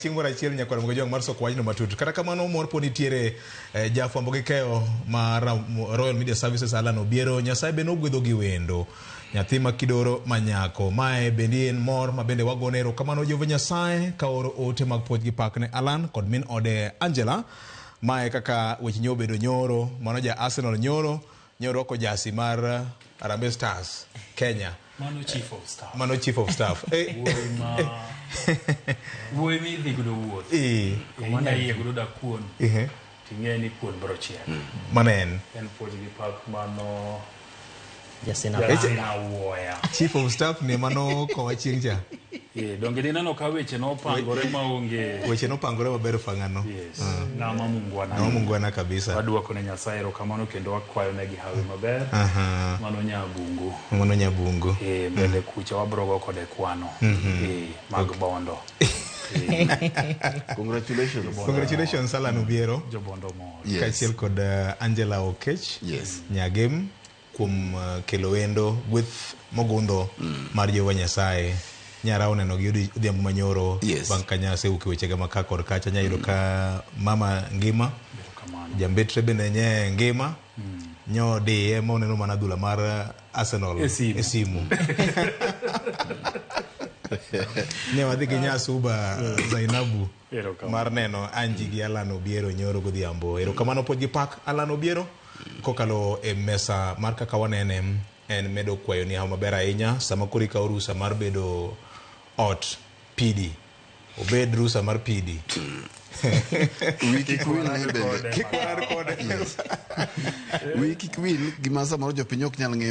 Chingora achiel nyakwa mgo jong mar Sokwanyno matut. Kata kamano mor poni tiere jafwambo gi keyo mar Royal Media Services Alan Obiero. Nyasaye be nogwedho gi wendo. Nyathi makidoro manyako. Mae bendi en mor ma bende wagone erokamano Jehova Nyasaye ka oro ote mag puoch gi pak ne Alan kod min ode Angela. Mae kaka weche nyobedo nyoro, mano ja Arsenal nyoro ko jasi mar Harambee Stars Kenya. Mano chief of staff. Mano chief of staff. Wuoi mi dhi gudo wuoth. Mana iye gudo da kuon. Ting'e ni kuon bro chiel. Manen. En puoch gi pak mano Jasina Woya. Chief of staff ni mano kowa chieng' cha. Donge dineno ka weche no pangore maonge. Weche no pangore maber fangano. Yes. Ng'ama mungwana. Ng'ama mungwana kabisa. Waduoko ne Nyasaye erokamano kendo wakwayo negi hawi maber. Mano nyabungu. Mano nyabungu. Mbele kucha wabrogo kode kwano. Mag bondo. Congratulations Alan Obiero. Jobondo mo. Kachiel kod Angela Okech. Yes. Nyagem kuom kelo wendo with mogundho mar Jehova Nyasaye. Nyara oneno gi odhiambo manyoro bang' ka nyase ukiwechega maka kod kacha nyayudo ka mama ngima jambetre bende nye ngima nyodiye ma oneno mana adhula mar Arsenal e simu ne wadhi gi nyasuba Zainabu mar neno Anji gi Alan Obiero nyoro godhiambo. Erokamano puoch gi pak Alan Obiero kokalo e mesa mar kaka wanene en medo kwayo ni hawa maber ahinya sama kori ka orusa mar bedo ot PD obed rusa mar PD wiki kwil ne bende kikuar kode wiki kwil gima samoro jopiny ok nyal ng'eyo